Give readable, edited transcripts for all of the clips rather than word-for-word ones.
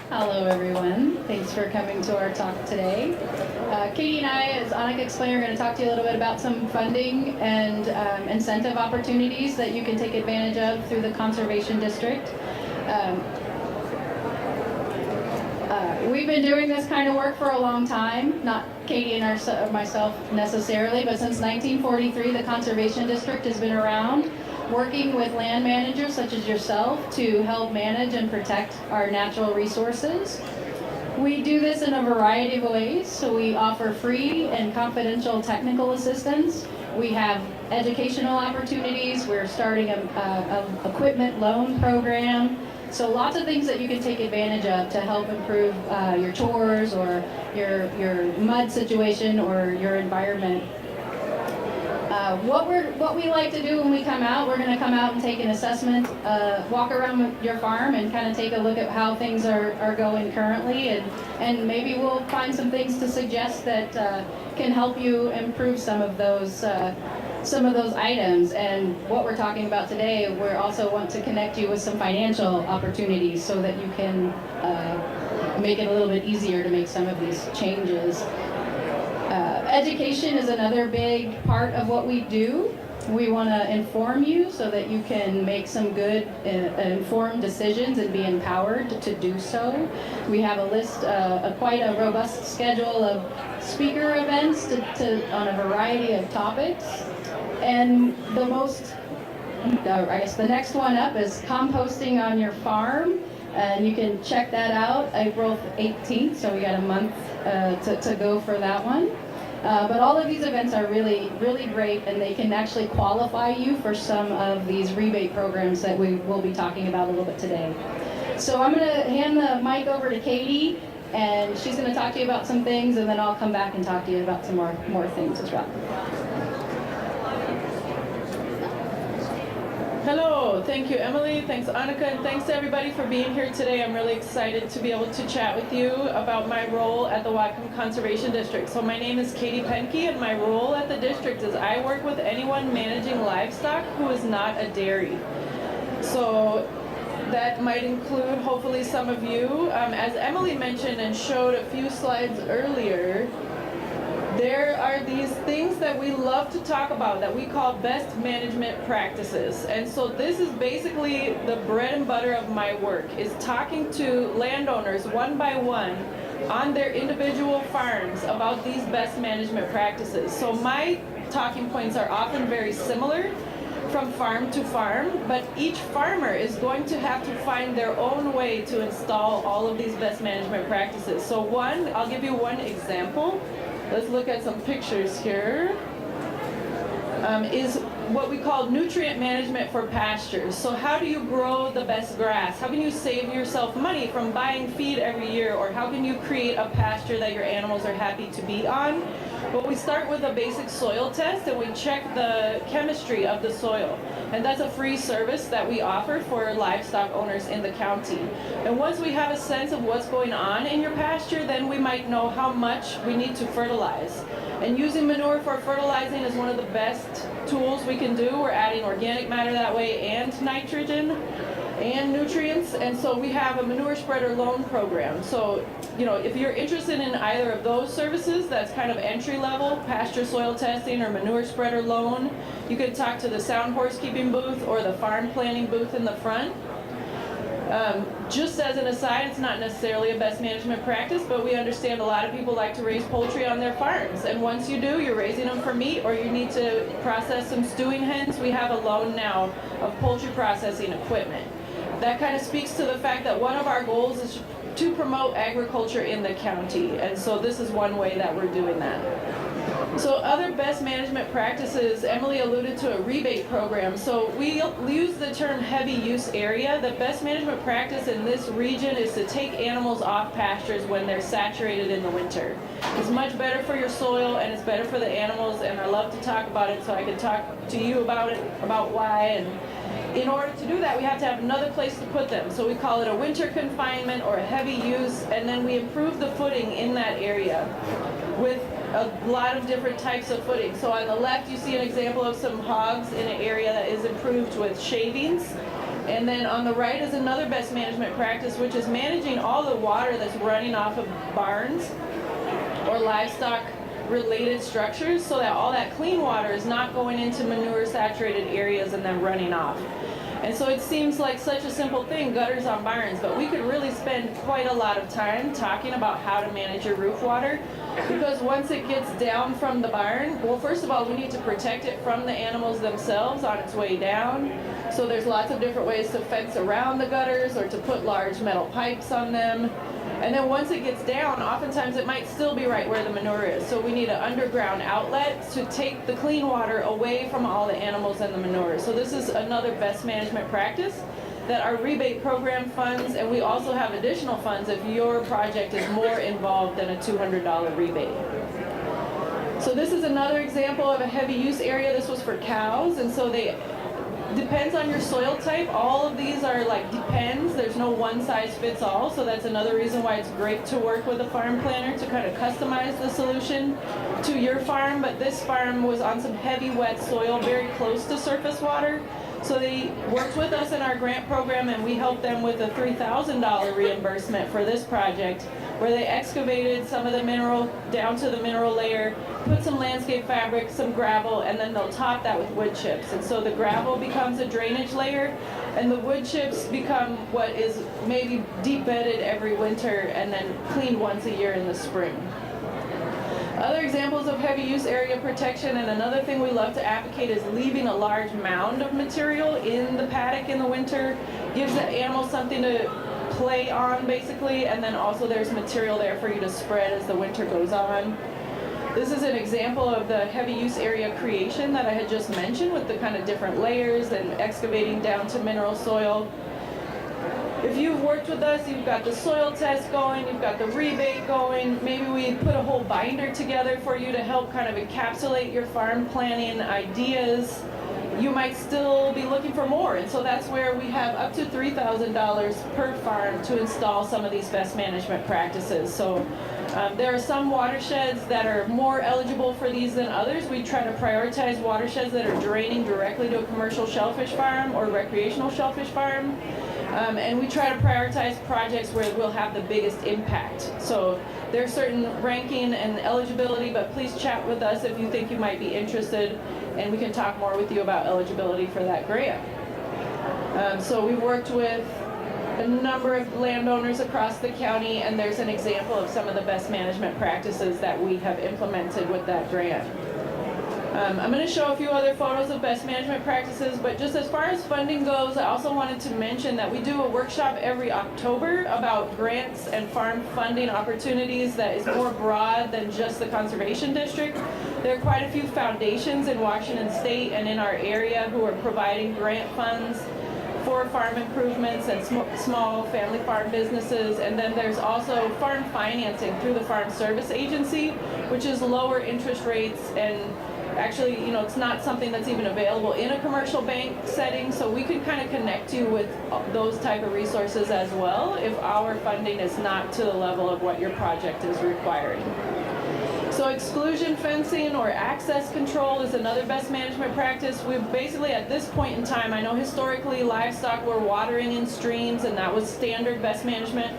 Hello, everyone. Thanks for coming to our talk today. Katie and I, as Annika explained, are going to talk to you a little bit about some funding and incentive opportunities that you can take advantage of through the Conservation District. We've been doing this kind of work for a long time, not Katie and myself necessarily, but since 1943, the Conservation District has been around, working with land managers such as yourself to help manage and protect our natural resources. We do this in a variety of ways. So we offer free and confidential technical assistance. We have educational opportunities. We're starting a equipment loan program. So lots of things that you can take advantage of to help improve your chores or your mud situation or your environment. What we like to do when we come out, we're going to come out and take an assessment, walk around your farm and kind of take a look at how things are going currently, and maybe we'll find some things to suggest that can help you improve some of those items. And what we're talking about today, we also want to connect you with some financial opportunities so that you can make it a little bit easier to make some of these changes. Education is another big part of what we do. We want to inform you so that you can make some good informed decisions and be empowered to do so. We have a list, quite a robust schedule of speaker events on a variety of topics. And the next one up is composting on your farm. And you can check that out April 18th, so we got a month to go for that one. But all of these events are really, really great, and they can actually qualify you for some of these rebate programs that we will be talking about a little bit today. So I'm going to hand the mic over to Katie, and she's going to talk to you about some things, and then I'll come back and talk to you about some more things as well. Hello, thank you, Emily. Thanks, Annika, and thanks to everybody for being here today. I'm really excited to be able to chat with you about my role at the Whatcom Conservation District. So my name is Katie Penke, and my role at the district is I work with anyone managing livestock who is not a dairy. So that might include, hopefully, some of you. As Emily mentioned and showed a few slides earlier, there are these things that we love to talk about that we call best management practices. And so this is basically the bread and butter of my work, is talking to landowners one by one on their individual farms about these best management practices. So my talking points are often very similar from farm to farm, but each farmer is going to have to find their own way to install all of these best management practices. So I'll give you one example. Let's look at some pictures here. Is what we call nutrient management for pastures. So how do you grow the best grass? How can you save yourself money from buying feed every year? Or how can you create a pasture that your animals are happy to be on? Well, we start with a basic soil test and we check the chemistry of the soil. And that's a free service that we offer for livestock owners in the county. And once we have a sense of what's going on in your pasture, then we might know how much we need to fertilize. And using manure for fertilizing is one of the best tools we can do. We're adding organic matter that way and nitrogen and nutrients. And so we have a manure spreader loan program. So, if you're interested in either of those services, that's kind of entry level, pasture soil testing or manure spreader loan, you can talk to the sound horse keeping booth or the farm planning booth in the front. Just as an aside, it's not necessarily a best management practice, but we understand a lot of people like to raise poultry on their farms. And once you do, you're raising them for meat or you need to process some stewing hens. We have a loan now of poultry processing equipment. That kind of speaks to the fact that one of our goals is to promote agriculture in the county. And so this is one way that we're doing that. So other best management practices, Emily alluded to a rebate program. So we use the term heavy use area. The best management practice in this region is to take animals off pastures when they're saturated in the winter. It's much better for your soil and it's better for the animals, and I love to talk about it, so I can talk to you about it, about why. And in order to do that, we have to have another place to put them. So we call it a winter confinement or a heavy use, and then we improve the footing in that area with a lot of different types of footing. So on the left, you see an example of some hogs in an area that is improved with shavings. And then on the right is another best management practice, which is managing all the water that's running off of barns or livestock related structures so that all that clean water is not going into manure saturated areas and then running off. And so it seems like such a simple thing, gutters on barns, but we could really spend quite a lot of time talking about how to manage your roof water, because once it gets down from the barn, well, first of all, we need to protect it from the animals themselves on its way down. So there's lots of different ways to fence around the gutters or to put large metal pipes on them. And then once it gets down, oftentimes it might still be right where the manure is. So we need an underground outlet to take the clean water away from all the animals and the manure. So this is another best management practice that our rebate program funds, and we also have additional funds if your project is more involved than a $200 rebate. So this is another example of a heavy use area. This was for cows, and so they depends on your soil type. All of these are like depends. There's no one size fits all. So that's another reason why it's great to work with a farm planner to kind of customize the solution to your farm. But this farm was on some heavy wet soil, very close to surface water. So they worked with us in our grant program, and we helped them with a $3,000 reimbursement for this project, where they excavated some of the mineral down to the mineral layer, put some landscape fabric, some gravel, and then they'll top that with wood chips. And so the gravel becomes a drainage layer, and the wood chips become what is maybe deep bedded every winter and then cleaned once a year in the spring. Other examples of heavy use area protection, and another thing we love to advocate, is leaving a large mound of material in the paddock in the winter. Gives the animals something to play on basically, and then also there's material there for you to spread as the winter goes on. This is an example of the heavy use area creation that I had just mentioned, with the kind of different layers and excavating down to mineral soil. If you've worked with us, you've got the soil test going, you've got the rebate going, maybe we put a whole binder together for you to help kind of encapsulate your farm planning ideas. You might still be looking for more, and so that's where we have up to $3,000 per farm to install some of these best management practices. So there are some watersheds that are more eligible for these than others. We try to prioritize watersheds that are draining directly to a commercial shellfish farm or recreational shellfish farm. And we try to prioritize projects where we'll have the biggest impact. So there's certain ranking and eligibility, but please chat with us if you think you might be interested, and we can talk more with you about eligibility for that grant. So we've worked with a number of landowners across the county, and there's an example of some of the best management practices that we have implemented with that grant. I'm going to show a few other photos of best management practices, but just as far as funding goes, I also wanted to mention that we do a workshop every October about grants and farm funding opportunities that is more broad than just the Conservation District. There are quite a few foundations in Washington State and in our area who are providing grant funds for farm improvements and small family farm businesses. And then there's also farm financing through the Farm Service Agency, which is lower interest rates, and actually, you know, it's not something that's even available in a commercial bank setting, so we can kind of connect you with those type of resources as well if our funding is not to the level of what your project is requiring. So exclusion fencing or access control is another best management practice. We've basically, at this point in time, I know historically livestock were watering in streams, and that was standard best management.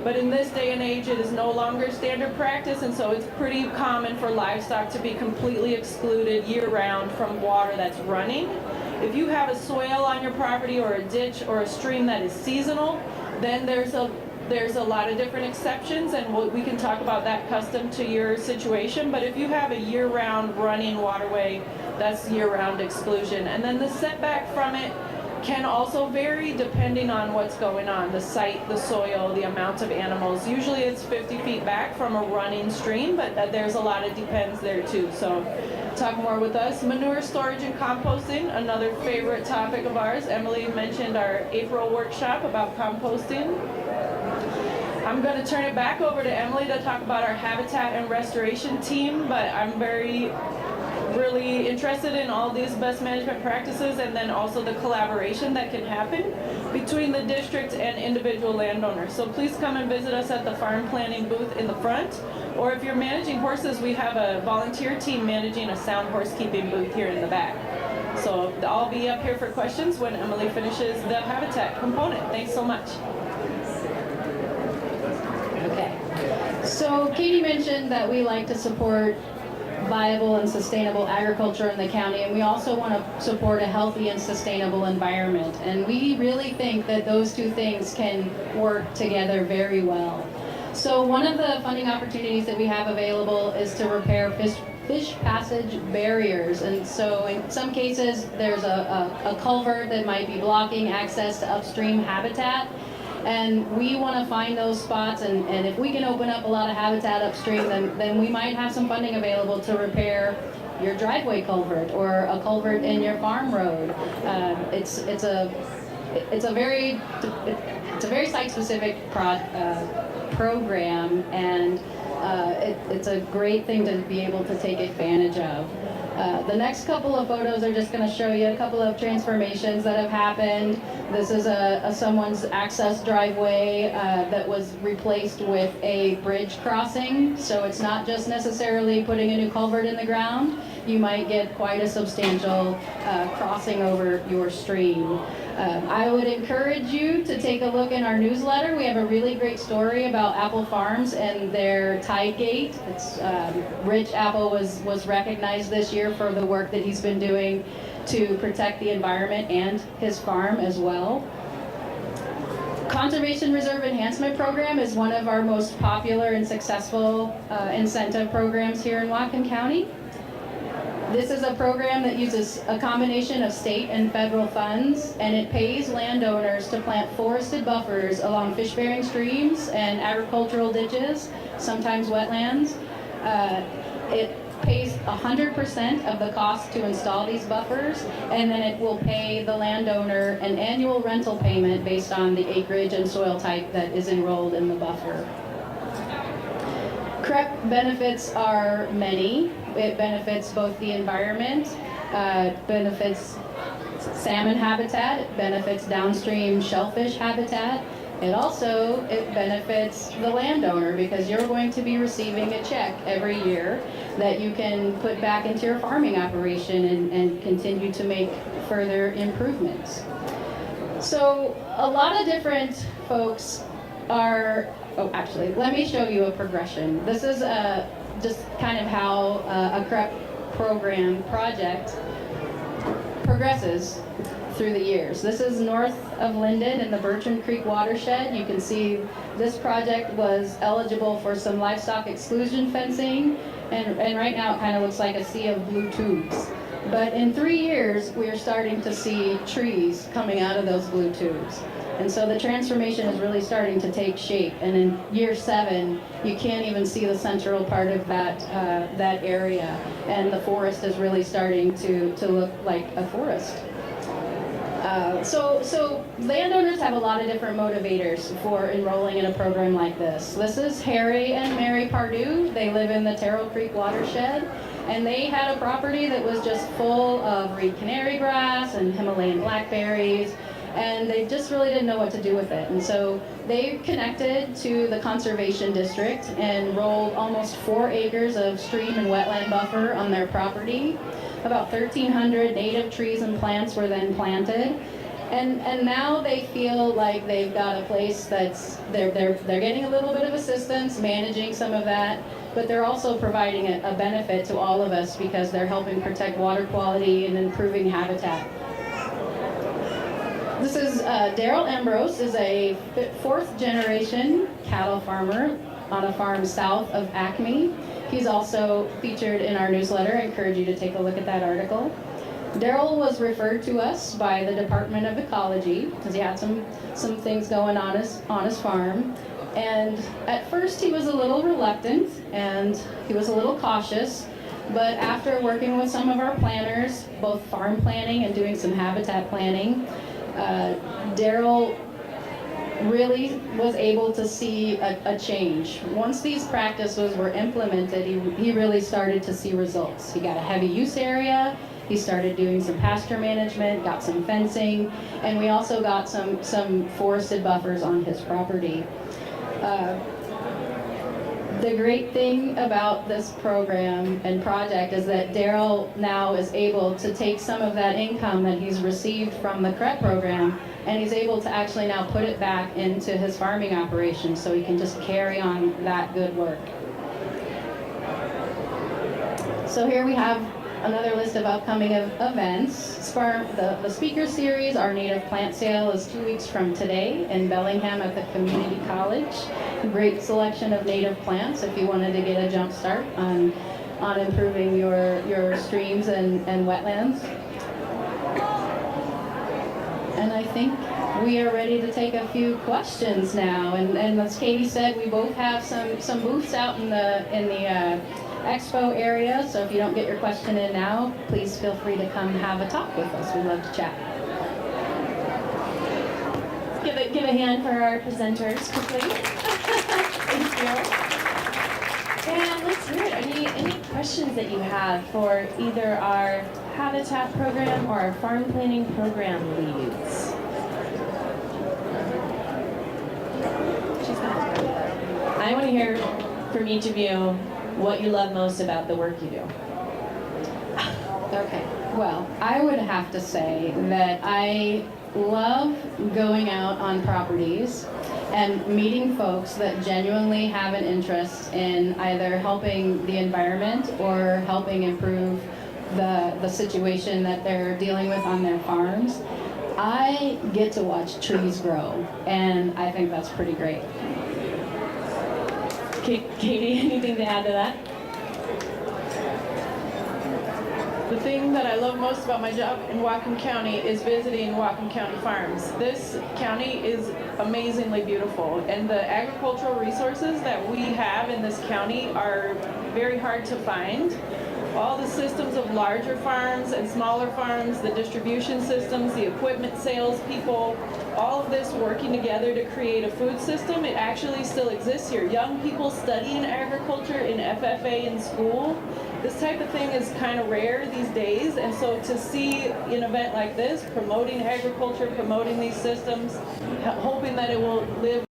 But in this day and age, it is no longer standard practice, and so it's pretty common for livestock to be completely excluded year-round from water that's running. If you have a swale on your property or a ditch or a stream that is seasonal, then there's a lot of different exceptions, and we can talk about that custom to your situation. But if you have a year-round running waterway, that's year-round exclusion. And then the setback from it can also vary depending on what's going on, the site, the soil, the amount of animals. Usually it's 50 feet back from a running stream, but there's a lot of depends there too. So talk more with us. Manure storage and composting, another favorite topic of ours. Emily mentioned our April workshop about composting. I'm going to turn it back over to Emily to talk about our habitat and restoration team, but I'm really interested in all these best management practices, and then also the collaboration that can happen between the district and individual landowners. So please come and visit us at the farm planning booth in the front, or if you're managing horses, we have a volunteer team managing a sound horse keeping booth here in the back. So I'll be up here for questions when Emily finishes the habitat component. Thanks so much. Okay. So Katie mentioned that we like to support viable and sustainable agriculture in the county, and we also want to support a healthy and sustainable environment. And we really think that those two things can work together very well. So one of the funding opportunities that we have available is to repair fish passage barriers. And so in some cases, there's a culvert that might be blocking access to upstream habitat. And we want to find those spots, and if we can open up a lot of habitat upstream, then we might have some funding available to repair your driveway culvert or a culvert in your farm road. It's a very site-specific program, and it's a great thing to be able to take advantage of. The next couple of photos are just going to show you a couple of transformations that have happened. This is someone's access driveway that was replaced with a bridge crossing. So it's not just necessarily putting a new culvert in the ground. You might get quite a substantial crossing over your stream. I would encourage you to take a look in our newsletter. We have a really great story about Apple Farms and their Tide Gate. Rich Apple was recognized this year for the work that he's been doing to protect the environment and his farm as well. Conservation Reserve Enhancement Program is one of our most popular and successful incentive programs here in Whatcom County. This is a program that uses a combination of state and federal funds, and it pays landowners to plant forested buffers along fish-bearing streams and agricultural ditches, sometimes wetlands. It pays 100% of the cost to install these buffers, and then it will pay the landowner an annual rental payment based on the acreage and soil type that is enrolled in the buffer. CREP benefits are many. It benefits both the environment, benefits salmon habitat, it benefits downstream shellfish habitat. It benefits the landowner because you're going to be receiving a check every year that you can put back into your farming operation and continue to make further improvements. So a lot of different folks are, let me show you a progression. This is just kind of how a CREP program project progresses through the years. This is north of Linden in the Bertram Creek watershed. You can see this project was eligible for some livestock exclusion fencing, and right now it kind of looks like a sea of blue tubes. But in 3 years, we are starting to see trees coming out of those blue tubes. And so the transformation is really starting to take shape. And in year 7, you can't even see the central part of that area. And the forest is really starting to look like a forest. So landowners have a lot of different motivators for enrolling in a program like this. This is Harry and Mary Pardue. They live in the Terrell Creek watershed, and they had a property that was just full of reed canary grass and Himalayan blackberries, and they just really didn't know what to do with it. And so they connected to the Conservation District and enrolled almost 4 acres of stream and wetland buffer on their property. About 1,300 native trees and plants were then planted. And now they feel like they've got a place that's, they're getting a little bit of assistance managing some of that, but they're also providing a benefit to all of us because they're helping protect water quality and improving habitat. This is Daryl Ambrose, is a 4th generation cattle farmer on a farm south of Acme. He's also featured in our newsletter. I encourage you to take a look at that article. Daryl was referred to us by the Department of Ecology because he had some things going on his farm. And at first he was a little reluctant and he was a little cautious, but after working with some of our planners, both farm planning and doing some habitat planning, Daryl really was able to see a change. Once these practices were implemented, he really started to see results. He got a heavy use area, he started doing some pasture management, got some fencing, and we also got some forested buffers on his property. The great thing about this program and project is that Daryl now is able to take some of that income that he's received from the CREP program, and he's able to actually now put it back into his farming operation, so he can just carry on that good work. So here we have another list of upcoming events. The speaker series, our native plant sale, is 2 weeks from today in Bellingham at the community college. A great selection of native plants if you wanted to get a jump start on improving your streams and wetlands. And I think we are ready to take a few questions now. And as Katie said, we both have some booths out in the Expo area, so if you don't get your question in now, please feel free to come have a talk with us. We'd love to chat. Give a hand for our presenters quickly. Thank you. And let's hear it. Any questions that you have for either our Habitat program or our farm planning program leads? I want to hear from each of you what you love most about the work you do. Okay, well, I would have to say that I love going out on properties and meeting folks that genuinely have an interest in either helping the environment or helping improve the situation that they're dealing with on their farms. I get to watch trees grow, and I think that's pretty great. Katie, anything to add to that? The thing that I love most about my job in Whatcom County is visiting Whatcom County farms. This county is amazingly beautiful, and the agricultural resources that we have in this county are very hard to find. All the systems of larger farms and smaller farms, the distribution systems, the equipment sales people, all of this working together to create a food system, it actually still exists here. Young people studying agriculture in FFA in school, this type of thing is kind of rare these days, and so to see an event like this, promoting agriculture, promoting these systems, hoping that it will live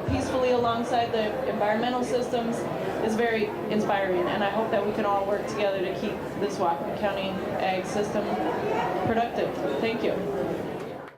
peacefully alongside the environmental systems is very inspiring, and I hope that we can all work together to keep this Whatcom County ag system productive. Thank you.